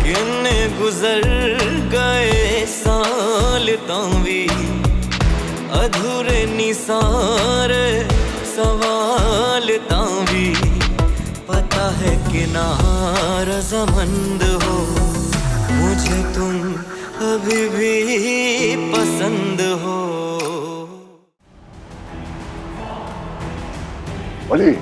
किन्ने गुजर गए साल तावी अधूरे निसारे सवाल तावी पता है कि नारज़मंद हो मुझे तुम अभी भी पसंद हो। वली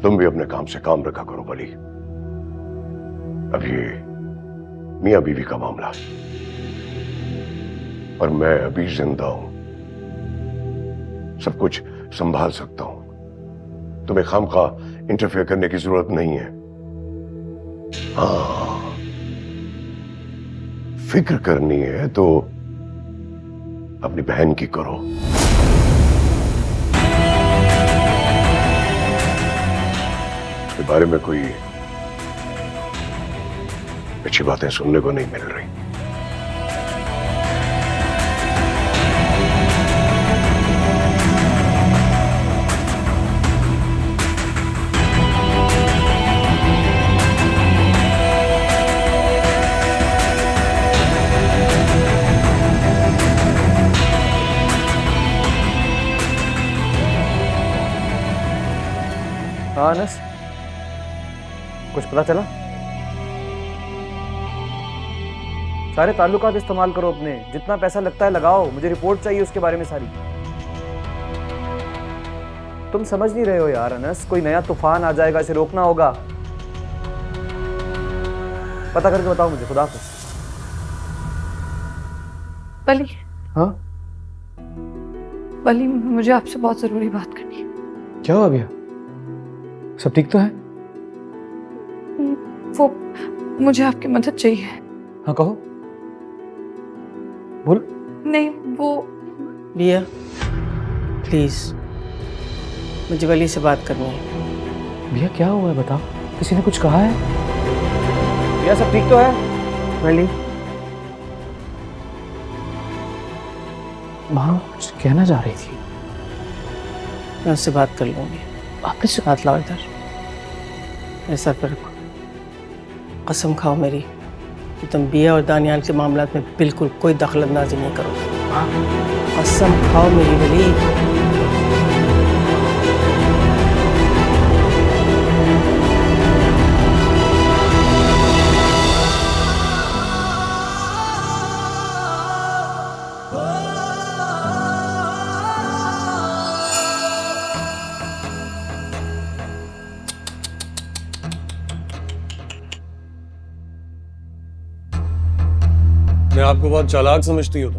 तुम भी अपने काम से काम रखा करो वली। अब ये मियां बीवी का मामला और मैं अभी जिंदा हूं, सब कुछ संभाल सकता हूं। तुम्हें खामखा इंटरफेयर करने की जरूरत नहीं है। हाँ, फिक्र करनी है तो अपनी बहन की करो। के बारे में कोई अच्छी बातें सुनने को नहीं मिल रही। हाँ अनस, कुछ पता चला? सारे ताल्लुकात इस्तेमाल करो अपने, जितना पैसा लगता है लगाओ, मुझे रिपोर्ट चाहिए उसके बारे में सारी। तुम समझ नहीं रहे हो यार अनस, कोई नया तूफान आ जाएगा, इसे रोकना होगा। पता करके बताओ मुझे। खुदा हाफिज़। वली। हाँ वली, मुझे आपसे बहुत जरूरी बात करनी है। क्या हुआ भैया? सब ठीक तो है? वो मुझे आपकी मदद चाहिए। हाँ कहो, बोल। नहीं वो भैया प्लीज मुझे वली से बात करनी है। भैया क्या हुआ है बताओ, किसी ने कुछ कहा है? भैया सब ठीक तो है? वली माँ कुछ कहना चाह रही थी। मैं उससे बात कर लूंगी। आपने से हाथ लाओ इधर, मेरे सर पर रखो। कसम खाओ मेरी कि तुम बिया और दानियाल के मामलात में बिल्कुल कोई दखलंदाजी नहीं करोगे। कसम खाओ मेरी वली। मैं आपको बहुत चालाक समझती हो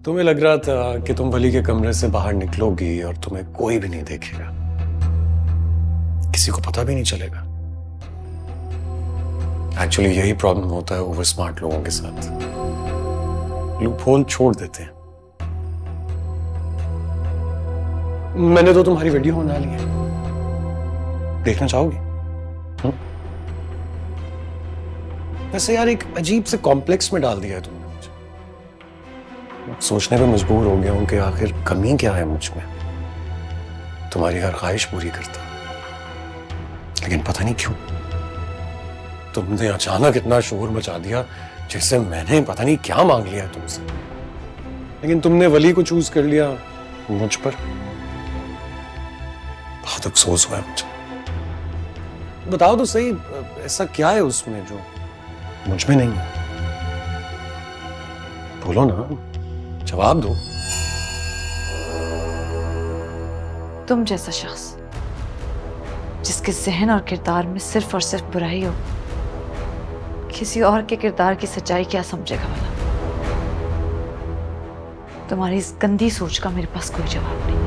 तुम्हें लग रहा था कि तुम वली के कमरे से बाहर निकलोगी और तुम्हें कोई भी नहीं देखेगा, किसी को पता भी नहीं चलेगा। एक्चुअली यही प्रॉब्लम होता है ओवर स्मार्ट लोगों के साथ, लूप होल छोड़ देते हैं। मैंने तो तुम्हारी वीडियो बना ली है, देखना चाहोगी? वैसे यार एक अजीब से कॉम्प्लेक्स में डाल दिया है तुमने मुझे। सोचने पे मजबूर हो गया हूं कि आखिर कमी क्या है मुझ में। तुम्हारी हर ख्वाहिश पूरी करता, लेकिन पता नहीं क्यों तुमने अचानक इतना शोर मचा दिया जिससे मैंने पता नहीं क्या मांग लिया तुमसे। लेकिन तुमने वली को चूज कर लिया मुझ पर, बहुत अफसोस हुआ है मुझे। बताओ तो सही, ऐसा क्या है उसमें जो मुझ में नहीं है? बोलो ना, जवाब दो। तुम जैसा शख्स जिसके जहन और किरदार में सिर्फ और सिर्फ बुराई हो, किसी और के किरदार की सच्चाई क्या समझेगा भला? तुम्हारी इस गंदी सोच का मेरे पास कोई जवाब नहीं।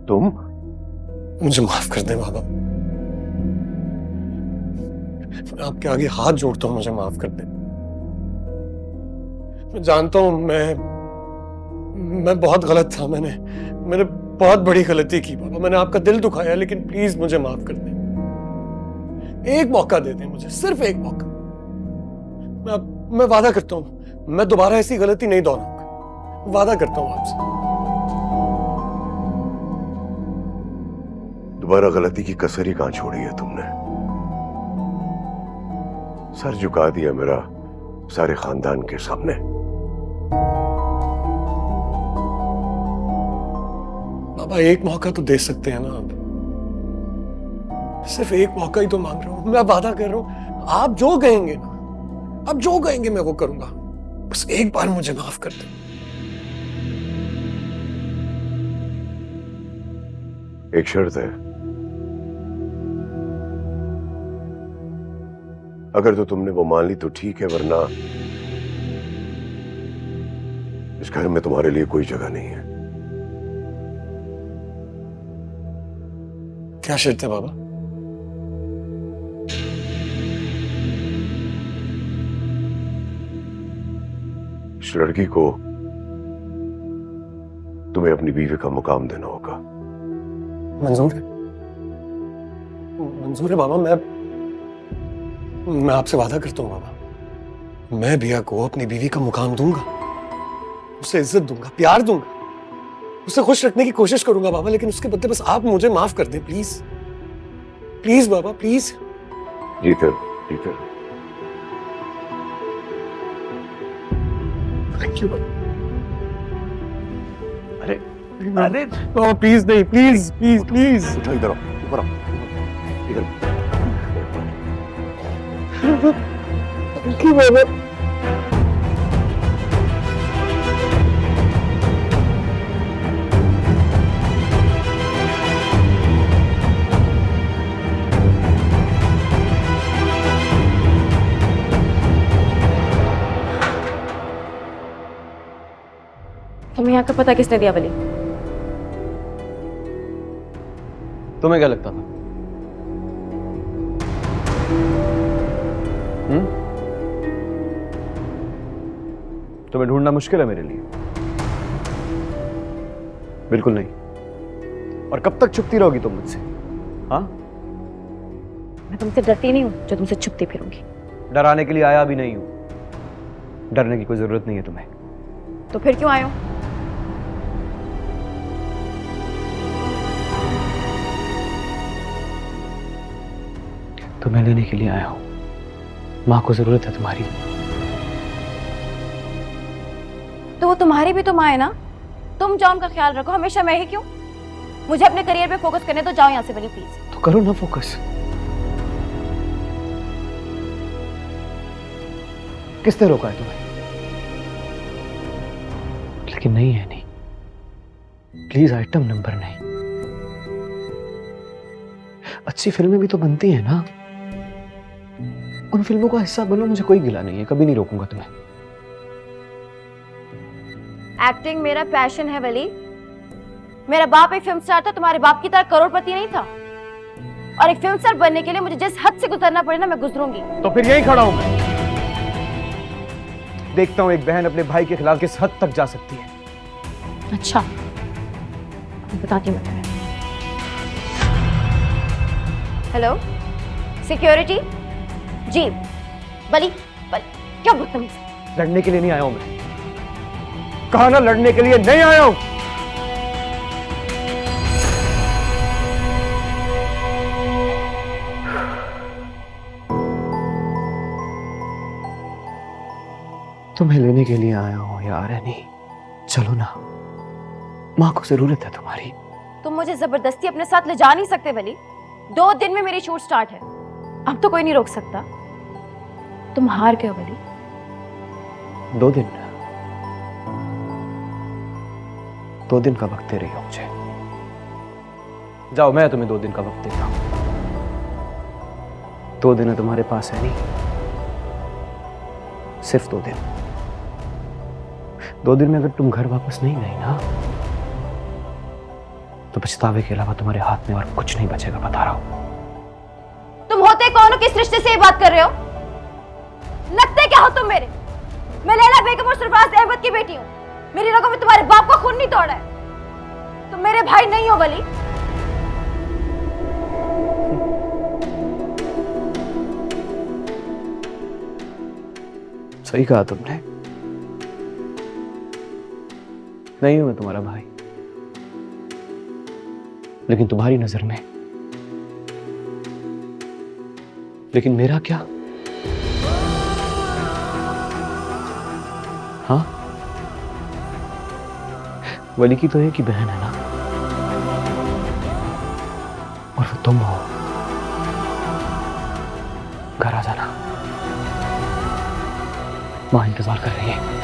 तुम? मुझे माफ कर दे बाबा, मैं आपके आगे हाथ जोड़ता हूं, मुझे माफ कर दे। मैं जानता हूं मैं बहुत गलत था, मैंने बहुत बड़ी गलती की बाबा, मैंने आपका दिल दुखाया, लेकिन प्लीज मुझे माफ कर दे। एक मौका दे दे मुझे, सिर्फ एक मौका। मैं वादा करता हूं मैं दोबारा ऐसी गलती नहीं दोहराऊंगा, वादा करता हूं आपसे। दोबारा गलती की कसर ही कहां छोड़ी है तुमने? सर झुका दिया मेरा सारे खानदान के सामने। बाबा एक मौका तो दे सकते हैं ना आप, सिर्फ एक मौका ही तो मांग रहा हूं। मैं वादा कर रहा हूं, आप जो कहेंगे ना, आप जो कहेंगे मैं वो करूंगा, बस एक बार मुझे माफ कर दे। एक शर्त है, अगर तो तुमने वो मान ली तो ठीक है, वरना इस घर में तुम्हारे लिए कोई जगह नहीं है। क्या शर्त है बाबा? इस लड़की को तुम्हें अपनी बीवी का मुकाम देना होगा। मंजूर है, मंजूर है बाबा। मैं आपसे वादा करता हूं बाबा, मैं बिया को अपनी बीवी का मुकाम दूंगा, उसे इज्जत दूंगा, प्यार दूंगा, उसे खुश रखने की कोशिश करूंगा बाबा, लेकिन उसके बदले बस आप मुझे माफ कर दें प्लीज, प्लीज बाबा, प्लीज। जीते जीते। थैंक यू बाबा। अरे बाबा प्लीज नहीं, प्लीज प्लीज प्लीज। उठो, इधर आओ, ऊपर आओ, इधर। थैंक यू बाबा। तुम्हें यहाँ का पता किसने दिया बली? तुम्हें क्या लगता था? तुम्हें ढूंढना मुश्किल है मेरे लिए? बिल्कुल नहीं। और कब तक छुपती रहोगी तुम मुझसे? हाँ, मैं तुमसे डरती नहीं हूँ जो तुमसे छुपती फिरूंगी। डराने के लिए आया भी नहीं हूं, डरने की कोई जरूरत नहीं है तुम्हें। तो फिर क्यों आए हो? तुम्हें लेने के लिए आया हूं। माँ को जरूरत है तुम्हारी। तो वो तुम्हारी भी तो माँ है ना, तुम जाओ उनका ख्याल रखो, हमेशा मैं ही क्यों? मुझे अपने करियर पे फोकस करने तो जाओ यहाँ से बली प्लीज। तो करो ना फोकस। किसने रोका है तुम्हें? लेकिन नहीं है, नहीं प्लीज, आइटम नंबर नहीं। अच्छी फिल्में भी तो बनती हैं ना, उन फिल्मों का हिस्सा बनो, मुझे कोई गिला नहीं है, कभी नहीं रोकूंगा तुम्हें। एक्टिंग मेरा पैशन है वली। मेरा बाप एक फिल्म स्टार था, तुम्हारे बाप की तरह करोड़पति नहीं था। और एक फिल्म स्टार बनने के लिए मुझे जिस हद से गुजरना पड़े ना, मैं गुजरूंगी। तो फिर यहीं खड़ा हूं मैं, देखता हूं एक बहन अपने भाई के खिलाफ किस हद तक जा सकती है। अच्छा, बताती हूँ मैं। हेलो सिक्योरिटी जी। बली क्या बदतमीज। लड़ने के लिए नहीं आया हूं मैं, कहा ना लड़ने के लिए नहीं आया हूं। तुम्हें लेने के लिए आया हूं यार। है नहीं, चलो ना, माँ को जरूरत है तुम्हारी। तुम मुझे जबरदस्ती अपने साथ ले जा नहीं सकते बली। 2 दिन में मेरी शूट स्टार्ट है, अब तो कोई नहीं रोक सकता। तुम हार गए हो बली। 2 दिन? 2 दिन का वक्त दे रही हो मुझे? जाओ, मैं तुम्हें 2 दिन का वक्त देता हूं। 2 दिन है तुम्हारे पास, है नहीं? सिर्फ 2 दिन। 2 दिन में अगर तुम घर वापस नहीं गई ना, तो पछतावे के अलावा तुम्हारे हाथ में और कुछ नहीं बचेगा, बता रहा हूं। तुम होते कौन हो, किस रिश्ते से ये बात कर रहे हो? लगते क्या हो तुम मेरे? मैं लैला बेगम और सरफराज अहमद की बेटी हूँ। मेरी रगों में तुम्हारे बाप का खून नहीं तोड़ा है। तुम मेरे भाई नहीं हो वली। सही कहा तुमने, नहीं हूं मैं तुम्हारा भाई, लेकिन तुम्हारी नजर में। लेकिन मेरा क्या? हाँ, वली की तो एक ही बहन है ना, और वो तुम हो। घर आ जाना, मां इंतजार कर रही है।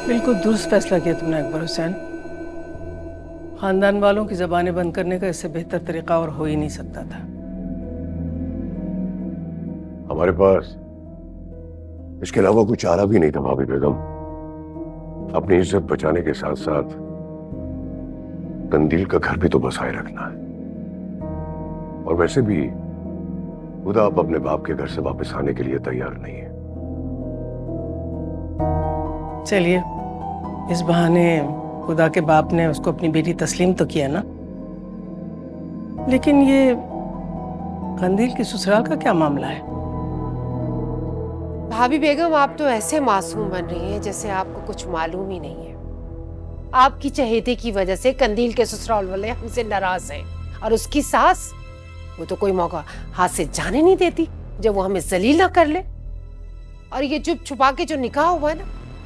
बिल्कुल दुरुस्त फैसला किया तुमने अकबर हुसैन। खानदान वालों की जबानें बंद करने का इससे बेहतर तरीका और हो ही नहीं सकता था। हमारे पास इसके अलावा कुछ चारा भी नहीं था भाभी बेगम। अपनी इज्जत बचाने के साथ साथ कंदील का घर भी तो बसाए रखना है। और वैसे भी खुदा अब अपने बाप के घर से वापस आने के लिए तैयार नहीं है। चलिए, इस बहाने खुदा के बाप ने उसको अपनी बेटी तस्लीम तो किया ना। लेकिन ये कंदील की ससुराल का क्या मामला है? भाभी बेगम, आप तो ऐसे मासूम बन रही हैं जैसे आपको कुछ मालूम ही नहीं है। आपकी चहेते की वजह से कंदील के ससुराल वाले हमसे नाराज हैं, और उसकी सास, वो तो कोई मौका हाथ से जाने नहीं देती जब वो हमें जलील ना कर ले। और ये चुप छुपा के जो निकाह हुआ है ना,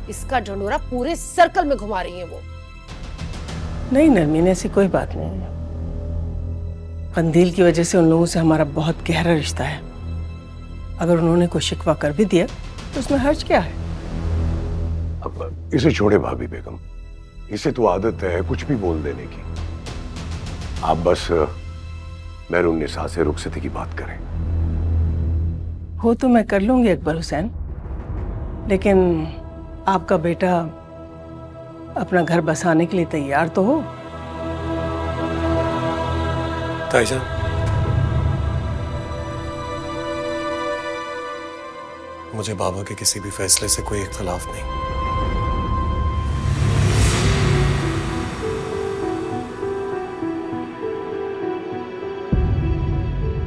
इसका ढंढोरा पूरे सर्कल में घुमा रही है वो। नहीं नरमीन, ऐसी कोई बात नहीं है। कंदील की वजह से उन लोगों से हमारा बहुत गहरा रिश्ता है। अगर उन्होंने कोई शिकवा कर भी दिया तो उसमें हर्ज क्या है? अब इसे छोड़े भाभी बेगम, इसे तो आदत है कुछ भी बोल देने की। आप बस मेहरुन्निसा से रुखसती की बात करें। वो तो मैं कर लूंगी अकबर हुसैन, लेकिन आपका बेटा अपना घर बसाने के लिए तैयार तो हो। ताईजान, मुझे बाबा के किसी भी फैसले से कोई इख्तलाफ नहीं।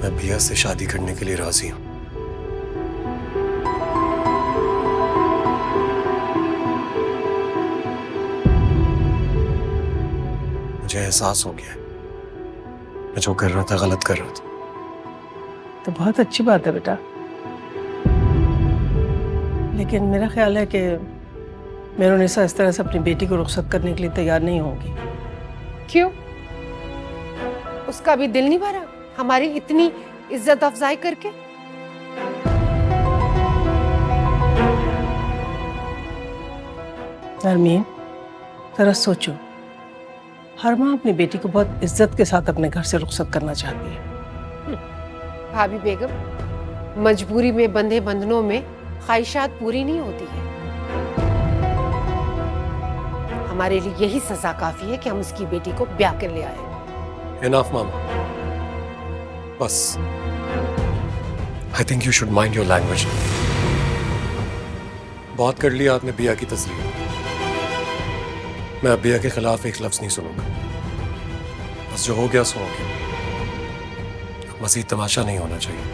मैं बिया से शादी करने के लिए राजी हूं। मुझे एहसास हो गया है मैं जो कर रहा था गलत कर रहा था। तो बहुत अच्छी बात है बेटा, लेकिन मेरा ख्याल है कि मेहरुन्निसा इस तरह से अपनी बेटी को रुखसत करने के लिए तैयार नहीं होगी। क्यों? उसका भी दिल नहीं भरा हमारी इतनी इज्जत अफजाई करके? नरमीन, जरा सोचो, हर माँ अपनी बेटी को बहुत इज्जत के साथ अपने घर से रुखसत करना चाहती है। भाभी बेगम, मजबूरी में बंधे बंधनों में ख्वाहिशात पूरी नहीं होती है। हमारे लिए यही सजा काफी है कि हम उसकी बेटी को ब्याह कर ले आए। इनफ मामा, बस। I think you should mind your language. बहुत कर लिया आपने बिया की तस्लीम। मैं अब बिया के खिलाफ एक लफ्ज नहीं सुनूंगा। बस जो हो गया सो हो गया। मजीद तमाशा नहीं होना चाहिए।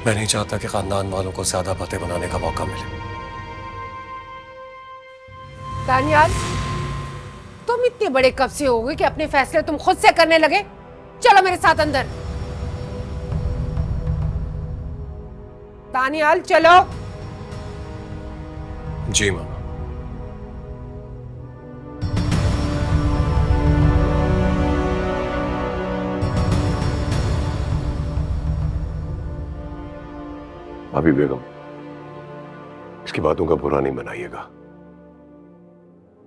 मैं नहीं चाहता कि खानदान वालों को ज्यादा बातें बनाने का मौका मिले। दानियाल, तुम इतने बड़े कब से हो गए कि अपने फैसले तुम खुद से करने लगे? चलो मेरे साथ अंदर। दानियाल चलो। जी मामा। भाभी बेगम, इसकी बातों का बुरा नहीं बनाइएगा।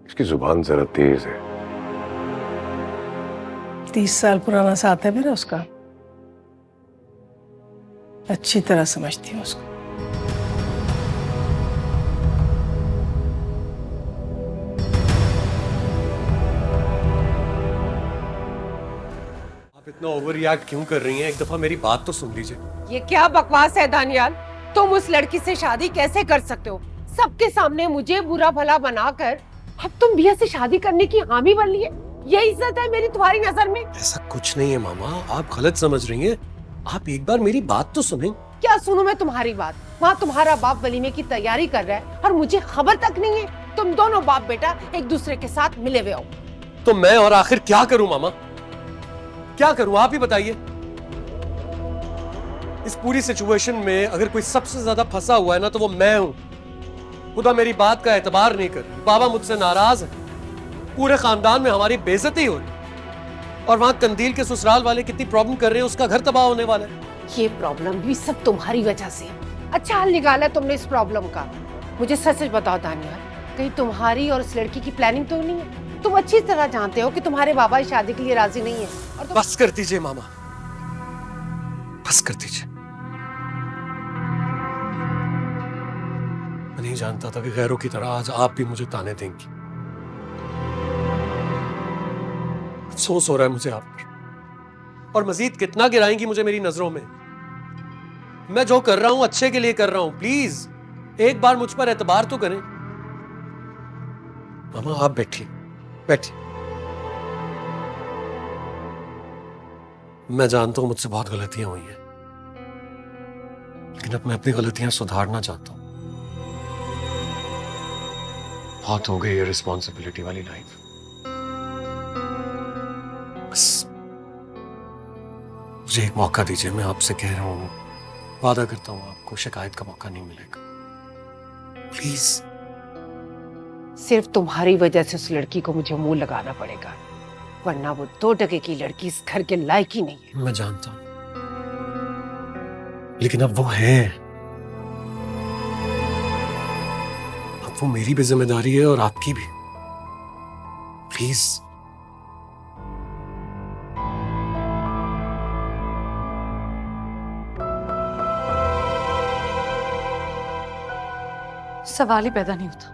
इसकी जुबान जरा तेज है। 30 साल पुराना साथ है मेरा उसका, अच्छी तरह समझती हूँ उसको। आप इतना ओवर रिएक्ट क्यों कर रही हैं? एक दफा मेरी बात तो सुन लीजिए। ये क्या बकवास है दानियाल? तुम उस लड़की से शादी कैसे कर सकते हो? सबके सामने मुझे बुरा भला बनाकर अब तुम बिया से शादी करने की हामी बन ली है। ये इज्जत है मेरी तुम्हारी नजर में? ऐसा कुछ नहीं है मामा, आप गलत समझ रही हैं। आप एक बार मेरी बात तो सुने। क्या सुनूं मैं तुम्हारी बात? वहाँ तुम्हारा बाप वलीमे की तैयारी कर रहा है और मुझे खबर तक नहीं है। तुम दोनों बाप बेटा एक दूसरे के साथ मिले हुए हो। तो मैं और आखिर क्या करूं मामा? क्या करूं आप ही बताइए। इस पूरी सिचुएशन में अगर कोई सबसे ज्यादा फंसा हुआ है ना तो वो मैं हूं। खुदा मेरी बात का एतबार नहीं कर रही, बाबा मुझसे नाराज है, पूरे खानदान में हमारी बेइज्जती हो रही और वहां कंदील के ससुराल वाले कितनी प्रॉब्लम कर रहे हैं, उसका घर तबाह होने वाला है। ये प्रॉब्लम भी सब तुम्हारी वजह से। अच्छा हाल निकाला तुमने इस प्रॉब्लम का। मुझे सच सच बताओ दानियाल, कहीं तुम्हारी और उस लड़की की प्लानिंग तो नहीं है? तुम अच्छी तरह जानते हो कि तुम्हारे बाबा इस शादी के लिए राजी नहीं है और तुम... बस कर दीजिए मामा, बस कर दीजिए। मैं नहीं जानता था कि गैरों की तरह आज आप भी मुझे ताने देंगी। अफसोस हो रहा है मुझे आप पर, और मजीद कितना गिराएंगी मुझे मेरी नजरों में। मैं जो कर रहा हूं अच्छे के लिए कर रहा हूं, प्लीज एक बार मुझ पर एतबार तो करें। मामा आप बैठिए, बैठिए। मैं जानता हूं मुझसे बहुत गलतियां हुई हैं, लेकिन अब मैं अपनी गलतियां सुधारना चाहता हूं। बहुत हो गई ये रिस्पॉन्सिबिलिटी वाली लाइफ। बस मुझे एक मौका दीजिए, मैं आपसे कह रहा हूं, वादा करता हूं आपको शिकायत का मौका नहीं मिलेगा, प्लीज। सिर्फ तुम्हारी वजह से उस लड़की को मुझे मुंह लगाना पड़ेगा, वरना वो 2 टके की लड़की इस घर के लायक ही नहीं है। मैं जानता हूं, लेकिन अब वो है, अब वो मेरी भी जिम्मेदारी है और आपकी भी। प्लीज सवाल ही पैदा नहीं होता।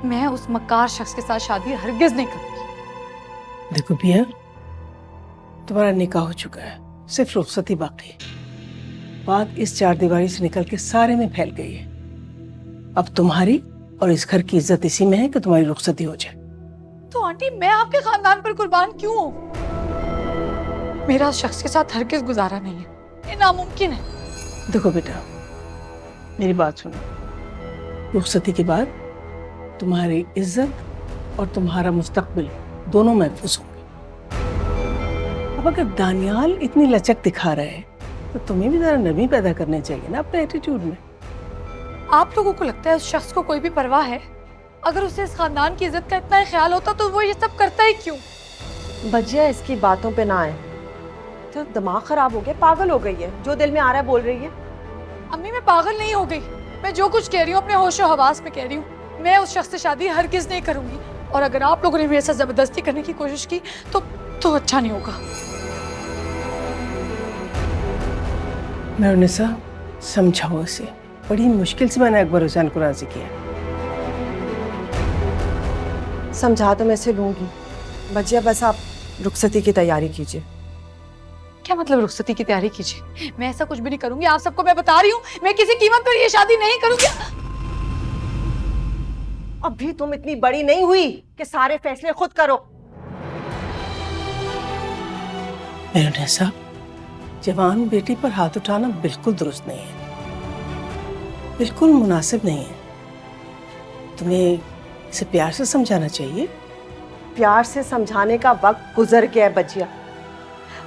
मैं उस मक्कार शख्स के साथ शादी हरगिज नहीं करूंगी। देखो पिया, तुम्हारा निकाह हो चुका है, सिर्फ रुखसती बाकी है। बात इस 4 दीवारी से निकल के सारे में फैल गई है। अब तुम्हारी और इस घर की इज्जत इसी में है कि तुम्हारी रुखसती हो जाए। तो आंटी मैं आपके खानदान पर कुर्बान क्यों हूँ? मेरा उस शख्स के साथ हरगिज गुजारा नहीं है, ये नामुमकिन है। देखो बेटा, मेरी बात सुनो। रुखसती के बाद तुम्हारी इज्जत और तुम्हारा मुस्तकबिल दोनों महफूज होंगे। अब अगर दानियाल इतनी लचक दिखा रहा है तो तुम्हें भी जरा नरमी पैदा करनी चाहिए ना अपने एटीट्यूड में। आप लोगों को लगता है उस शख्स को कोई भी परवाह है? अगर उसे इस खानदान की इज्जत का इतना ही ख्याल होता तो वो ये सब करता ही क्यों? बजिया इसकी बातों पे ना आए, तो दिमाग खराब हो गया, पागल हो गई है, जो दिल में आ रहा है बोल रही है। अम्मी मैं पागल नहीं हो गई, मैं जो कुछ कह रही हूँ अपने होशो हवास में कह रही हूँ। मैं उस शख्स से शादी हरगिज नहीं करूंगी, और अगर आप लोगों ने मेरे साथ जबरदस्ती करने की कोशिश की तो अच्छा नहीं होगा। मैं उन्हें समझाओ इसे, बड़ी मुश्किल से मैंने अकबर हुसैन को राजी किया। समझा तो मैं इसे लूंगी, बजिया बस आप रुखसती की तैयारी कीजिए। क्या मतलब रुखसती की तैयारी कीजिए? मैं ऐसा कुछ भी नहीं करूंगी, आप सबको मैं बता रही हूँ, मैं किसी कीमत पर ये शादी नहीं करूंगी। अभी तुम इतनी बड़ी नहीं हुई कि सारे फैसले खुद करो। मेरे साहब, जवान बेटी पर हाथ उठाना बिल्कुल दुरुस्त नहीं है, बिल्कुल मुनासिब नहीं है। तुम्हें इसे प्यार से समझाना चाहिए। प्यार से समझाने का वक्त गुजर गया है बजिया।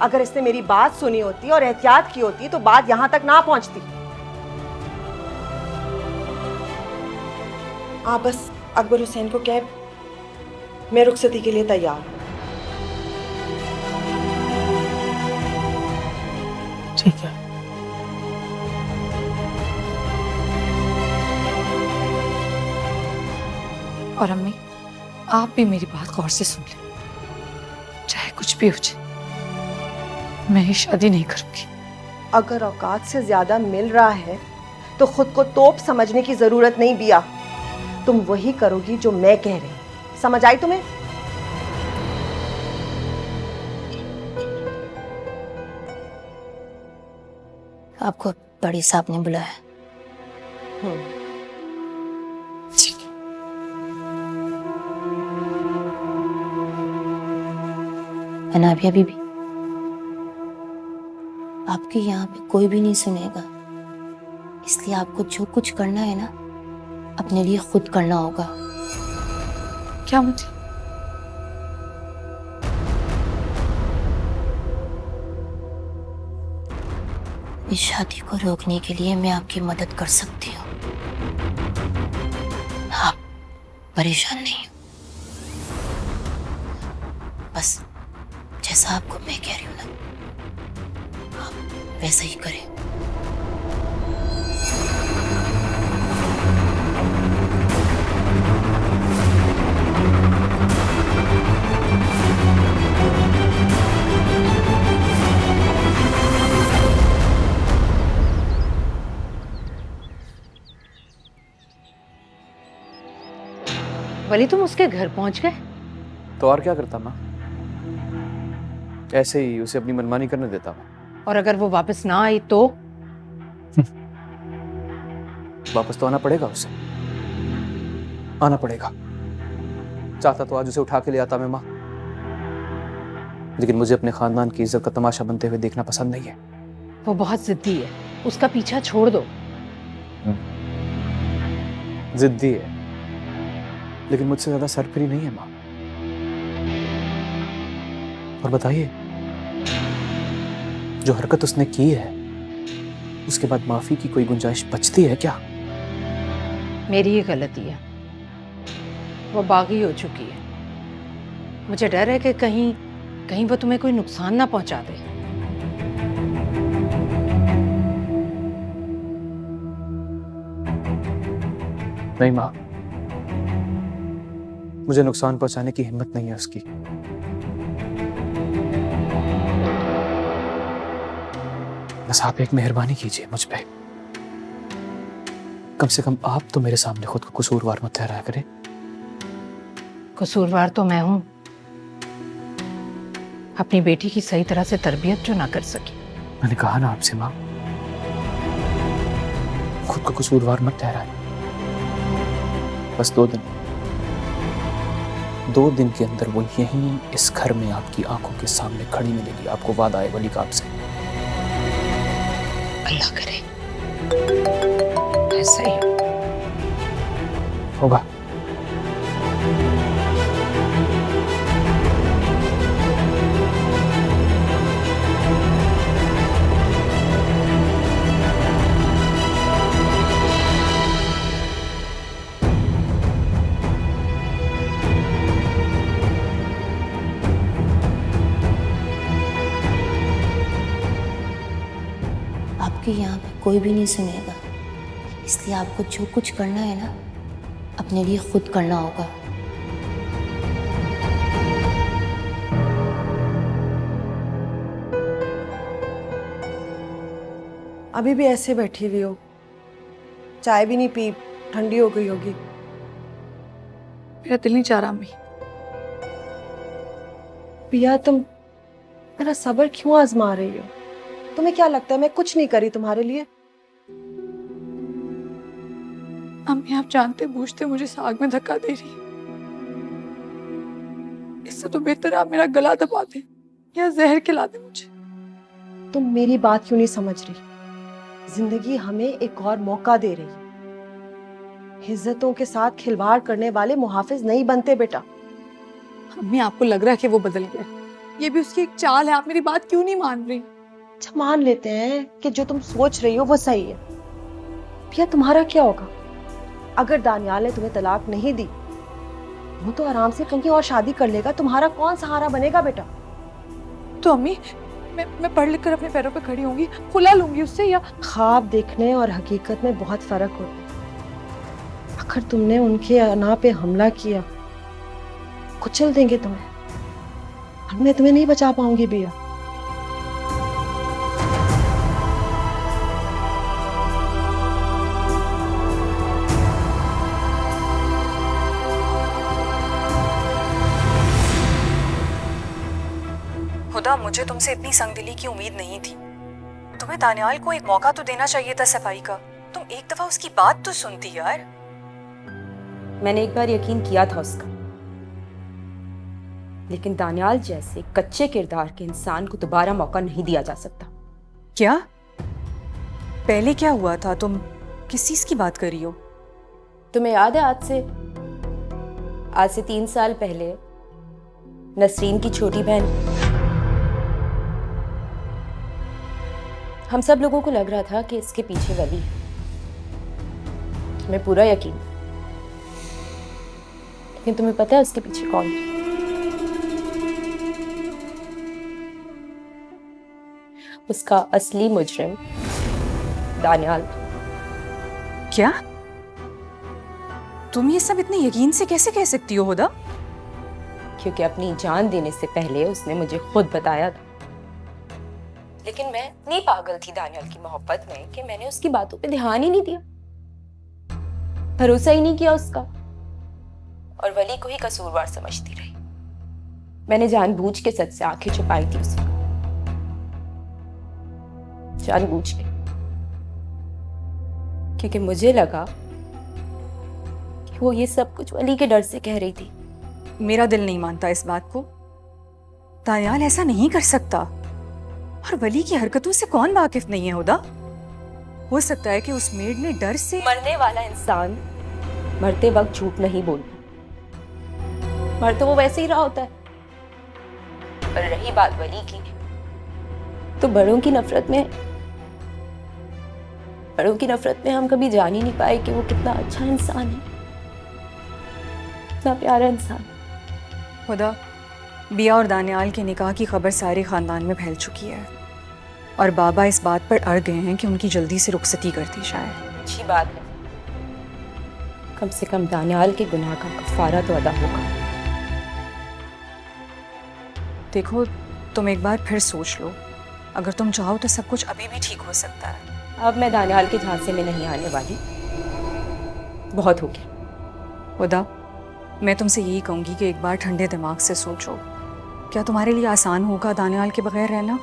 अगर इसने मेरी बात सुनी होती और एहतियात की होती तो बात यहां तक ना पहुंचती। आप बस अकबर हुसैन को कह, मैं रुखसती के लिए तैयार हूं। ठीक है। और अम्मी, आप भी मेरी बात गौर से सुन लें, चाहे कुछ भी हो जाए मैं ये शादी नहीं करूंगी। अगर औकात से ज्यादा मिल रहा है तो खुद को तोप समझने की जरूरत नहीं बिया। तुम वही करोगी जो मैं कह रही हूं। समझ आई तुम्हें? आपको बड़ी साहब ने बुलाया। अनाबिया बीबी, आपके यहाँ पे कोई भी नहीं सुनेगा, इसलिए आपको जो कुछ करना है ना, अपने लिए खुद करना होगा। क्या मुझे? इस शादी को रोकने के लिए मैं आपकी मदद कर सकती हूँ। आप परेशान नहीं हो, बस जैसा आपको मैं कह रही हूँ ना, आप वैसा ही करें। वली, तुम उसके घर पहुंच गए? तो और क्या करता माँ, ऐसे ही उसे अपनी मनमानी करने देता मैं। और अगर वो वापस ना आई तो? वापस तो आना पड़ेगा उसे, आना पड़ेगा। चाहता तो आज उसे उठा के ले आता मैं माँ, लेकिन मुझे अपने खानदान की इज्जत का तमाशा बनते हुए देखना पसंद नहीं है। वो बहुत जिद्दी है, उसका पीछा छोड़ दो। जिद्दी है, लेकिन मुझसे ज्यादा सरफिरी नहीं है माँ। और बताइए, जो हरकत उसने की है उसके बाद माफी की कोई गुंजाइश बचती है क्या? मेरी ही गलती है, वो बागी हो चुकी है। मुझे डर है कि कहीं वो तुम्हें कोई नुकसान ना पहुंचा दे। नहीं माँ, मुझे नुकसान पहुंचाने की हिम्मत नहीं है उसकी। बस आप एक मेहरबानी कीजिए मुझ पे, कम से कम आप तो मेरे सामने खुद को कसूरवार मत ठहराया करें। कसूरवार तो मैं हूं, अपनी बेटी की सही तरह से तरबियत जो ना कर सकी। मैंने कहा ना आपसे माँ, खुद को कसूरवार मत ठहराए। बस 2 दिन के अंदर वो यहीं इस घर में आपकी आंखों के सामने खड़ी मिलेगी। आपको वादा है वली का आपसे। अल्लाह करे ऐसा ही होगा। आपके यहाँ पे कोई भी नहीं सुनेगा, इसलिए आपको जो कुछ करना है ना, अपने लिए खुद करना होगा। अभी भी ऐसे बैठी हुई हो, चाय भी नहीं पी, ठंडी हो गई होगी। मेरा दिल नहीं चाह रहा अम्मी। पिया, तुम मेरा सब्र क्यों आजमा रही हो? तुम्हें क्या लगता है मैं कुछ नहीं करी तुम्हारे लिए? अम्मी, आप जानते बूझते मुझे साग में धक्का दे रही। इससे तो बेहतर आप मेरा गला दबा दें या जहर खिला दें मुझे। तुम मेरी बात क्यों नहीं समझ रही? जिंदगी हमें एक और मौका दे रही है। इज्जतों के साथ खिलवाड़ करने वाले मुहाफिज नहीं बनते बेटा। अम्मी, आपको लग रहा है कि वो बदल गया, ये भी उसकी एक चाल है। आप मेरी बात क्यों नहीं मान रही? अच्छा, मान लेते हैं कि जो तुम सोच रही हो वो सही है। भैया, तुम्हारा क्या होगा अगर दानियाल ने तुम्हें तलाक नहीं दी? वो तो आराम से कहीं और शादी कर लेगा, तुम्हारा कौन सहारा बनेगा बेटा? तो अम्मी, मैं पढ़ लिख कर अपने पैरों पे खड़ी होंगी, खुला लूंगी उससे। या ख्वाब देखने और हकीकत में बहुत फर्क होता है। अगर तुमने उनके अना पे हमला किया कुचल देंगे तुम्हें। अब मैं तुम्हें नहीं बचा पाऊंगी बिया। खुदा, मुझे तुमसे इतनी संगदिली की उम्मीद नहीं थी। तुम्हें दानियाल को एक मौका तो देना चाहिए था सफाई का। तुम एक दफा उसकी बात तो सुनती यार। मैंने एक बार यकीन किया था उसका, लेकिन दानियाल जैसे कच्चे किरदार के इंसान को दोबारा मौका नहीं दिया जा सकता। क्या? पहले क्या हुआ था? तुम किस चीज की बात कर रही हो? तुम्हें याद है आज से 3 साल पहले नसरीन की छोटी बहन, हम सब लोगों को लग रहा था कि इसके पीछे वली है। तुम्हें पूरा यकीन, लेकिन तुम्हें पता है उसके पीछे कौन है? उसका असली मुजरिम दानियाल। क्या? तुम ये सब इतने यकीन से कैसे कह सकती हो हुदा? क्योंकि अपनी जान देने से पहले उसने मुझे खुद बताया था। लेकिन मैं इतनी पागल थी दानियाल की मोहब्बत में कि मैंने उसकी बातों पे ध्यान ही नहीं दिया, भरोसा ही नहीं किया उसका, और वली को ही कसूरवार समझती रही। मैंने जानबूझ के सच से आंखें छुपाई थी उसकी, जानबूझ के, क्योंकि मुझे लगा कि वो ये सब कुछ वली के डर से कह रही थी। मेरा दिल नहीं मानता इस बात को। दानियाल ऐसा नहीं कर सकता, और वली की हरकतों से कौन वाकिफ नहीं है हुदा? हो सकता है कि उस मेड ने डर से। मरने वाला इंसान मरते वक्त झूठ नहीं बोलता, मर तो वो वैसे ही रहा होता है। पर रही बात वली की, तो बड़ों की नफरत में हम कभी जान ही नहीं पाए कि वो कितना अच्छा इंसान है, कितना प्यारा इंसान। खुदा, बिया और दानियाल के निकाह की खबर सारे खानदान में फैल चुकी है, और बाबा इस बात पर अड़ गए हैं कि उनकी जल्दी से रुखसती कर दी जाए। अच्छी बात है, कम से कम दानियाल के गुनाह का कफारा तो अदा होगा। देखो, तुम एक बार फिर सोच लो। अगर तुम चाहो तो सब कुछ अभी भी ठीक हो सकता है। अब मैं दानियाल के झांसे में नहीं आने वाली, बहुत हो गया। खुदा, मैं तुमसे यही कहूंगी कि एक बार ठंडे दिमाग से सोचो। क्या तुम्हारे लिए आसान होगा दानियाल के बगैर रहना?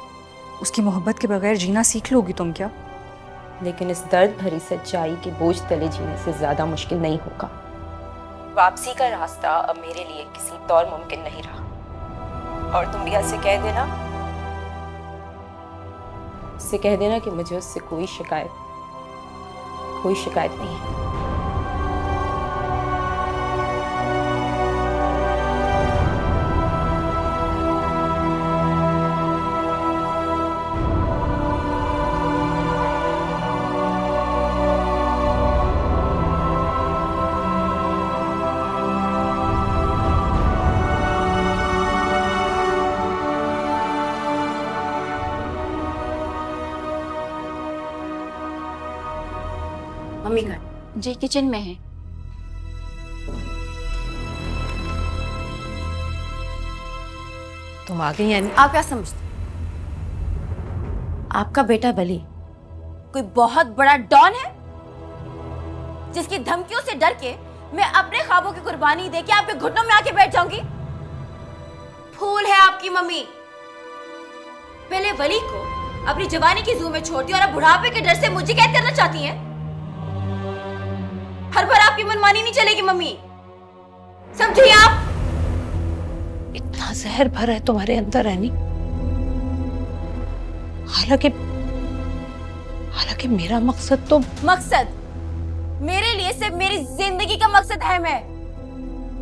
उसकी मोहब्बत के बगैर जीना सीख लोगी तुम क्या? लेकिन इस दर्द भरी सच्चाई के बोझ तले जीने से ज्यादा मुश्किल नहीं होगा। वापसी का रास्ता अब मेरे लिए किसी तौर मुमकिन नहीं रहा, और तुम बिया से कह देना, उससे कह देना कि मुझे उससे कोई शिकायत नहीं है। मम्मी घर जी किचन में है। तुम आ गई यानी? आप क्या समझते? आपका बेटा बली कोई बहुत बड़ा डॉन है जिसकी धमकियों से डर के मैं अपने ख्वाबों की कुर्बानी दे के आपके घुटनों में आके बैठ जाऊंगी? फूल है आपकी मम्मी। पहले वली को अपनी जवानी की जू में छोड़ती और अब बुढ़ापे के डर से मुझे कैद करना चाहती हैं। हर बार आपकी मनमानी नहीं चलेगी मम्मी, समझी आप? इतना जहर भरा है तुम्हारे अंदर है नहीं। हालांकि मेरा मकसद तो मेरे लिए सिर्फ मेरी जिंदगी का मकसद है मैं।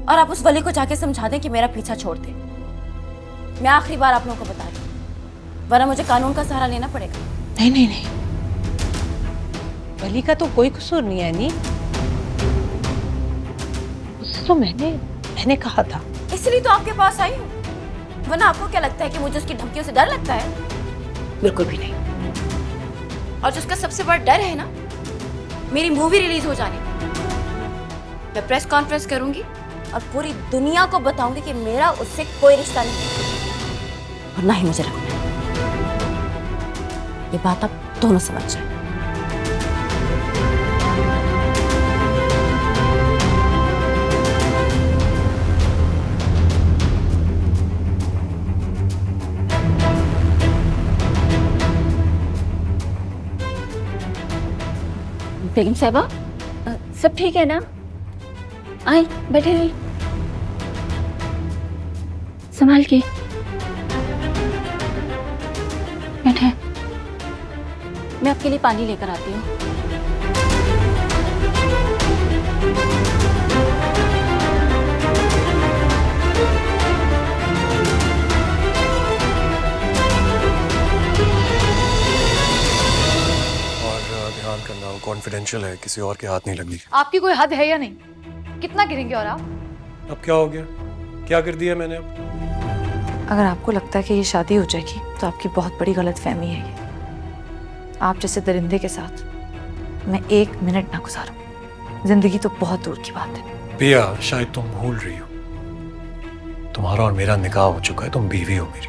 और आप उस वली को जाके समझा दें कि मेरा पीछा छोड़ दे। मैं आखिरी बार आप लोगों को बता रही हूं, वरना मुझे कानून का सहारा लेना पड़ेगा। नहीं, वली का तो कोई कसूर नहीं है नी। उससे तो मैंने कहा था, इसलिए तो आपके पास आई हूँ। वरना आपको क्या लगता है कि मुझे उसकी धमकियों से डर लगता है? बिल्कुल भी नहीं। और जिसका सबसे बड़ा डर है ना, मेरी मूवी रिलीज हो जाने का। मैं प्रेस कॉन्फ्रेंस करूंगी और पूरी दुनिया को बताऊंगी कि मेरा उससे कोई रिश्ता नहीं और ना ही मुझे रखना है। ये बात आप दोनों समझ जाए। बेगम साहबा, सब ठीक है ना? आए बैठे रहिए, संभाल के बैठे। मैं आपके लिए पानी लेकर आती हूँ। ध्यान करना, कॉन्फिडेंशियल है, किसी और के हाथ नहीं लगनी। आपकी कोई हद है या नहीं? कितना गिरेंगे और आप? अब क्या हो गया? क्या कर दिया मैंने अब? अगर आपको लगता है कि ये शादी हो जाएगी तो आपकी बहुत बड़ी गलतफहमी है ये। आप जैसे दरिंदे के साथ मैं 1 मिनट ना गुजारूं। जिंदगी तो बहुत दूर की बात है। पिया, शायद तुम भूल रही हो, तुम्हारा और मेरा निकाह हो चुका है, तुम बीवी हो मेरी।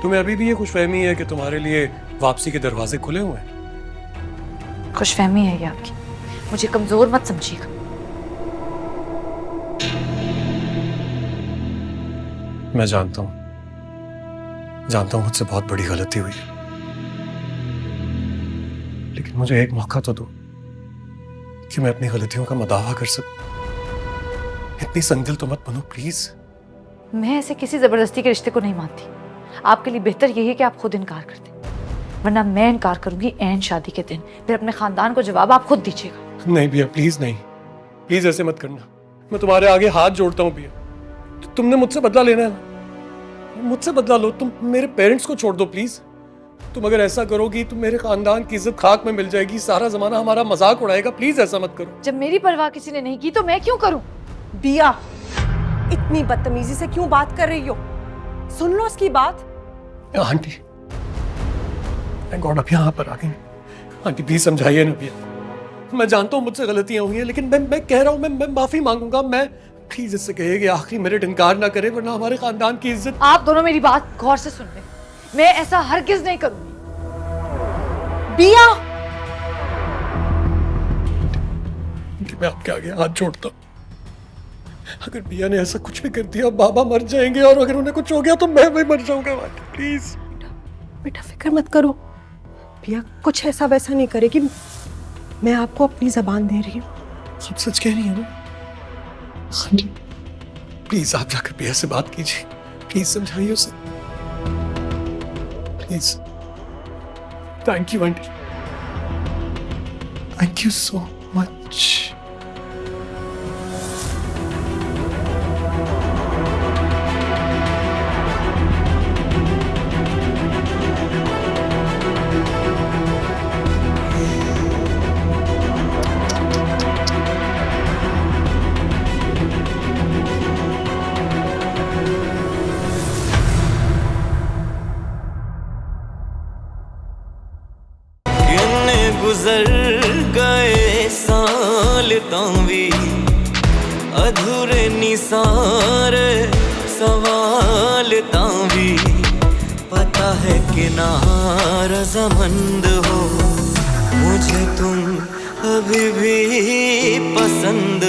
तुम्हें अभी भी ये खुशफहमी है कि तुम्हारे लिए वापसी के दरवाजे खुले हुए हैं? खुशफहमी है ये आपकी, मुझे कमजोर मत समझिएगा। मैं जानता हूं मुझसे बहुत बड़ी गलती हुई, लेकिन मुझे एक मौका तो दो कि मैं अपनी गलतियों का मदावा कर सकूं। इतनी संदिल तो मत बनो प्लीज। मैं ऐसे किसी जबरदस्ती के रिश्ते को नहीं मानती। आपके लिए बेहतर यही है कि आप खुद इनकार कर दें, वरना मैं इनकार करूंगी ऐन शादी के दिन। फिर अपने खानदान को जवाब आप खुद दीजिएगा। नहीं भैया, प्लीज नहीं, प्लीज ऐसे मत करना। मैं तुम्हारे आगे हाथ जोड़ता हूँ भैया, तुमने मुझसे बदला लेना है ना, मुझसे बदला लो। तुम मेरे पेरेंट्स को छोड़ दो प्लीज। तुम अगर ऐसा करोगी तो मेरे खानदान की इज्जत खाक में मिल जाएगी, सारा जमाना हमारा मजाक उड़ाएगा। प्लीज ऐसा मत करो। जब मेरी परवाह किसी ने नहीं की तो मैं क्यों करूं? बिया, इतनी बदतमीजी से क्यों बात कर रही हो? सुन लो उसकी बात। आंटी, गॉड आप यहाँ पर आ गई। आंटी प्लीज समझाइए ना भैया। मैं जानता हूँ मुझसे गलतियां हुई हैं, लेकिन मैं कह रहा हूँ, मैं माफी मांगूंगा। मैं प्लीज इससे कहिए कि आखिरी मिनट इनकार ना करे, वरना हमारे खानदान की इज्जत। आप दोनों मेरी बात गौर से सुन लें। मैं ऐसा हरगिज नहीं करूंगी। बिया, मैं आपके आगे हाथ जोड़ता हूँ। अगर बिया ने ऐसा कुछ भी कर दिया, बाबा मर जाएंगे, और अगर उन्हें कुछ हो गया तो मैं भी मर जाऊंगा। प्लीज बेटा फिक्र मत करो। बिया कुछ ऐसा वैसा नहीं करेगी। मैं आपको अपनी जबान दे रही हूँ। सब सच कह रही है ना? प्लीज आप जाकर बिया से बात कीजिए, प्लीज समझाइए उसे, please. Thank you aunty, thank you so much. गुजर गए साल तावी अधूरे निसारे सवाल तावी पता है कि नारज़मंद हो मुझे तुम अभी भी पसंद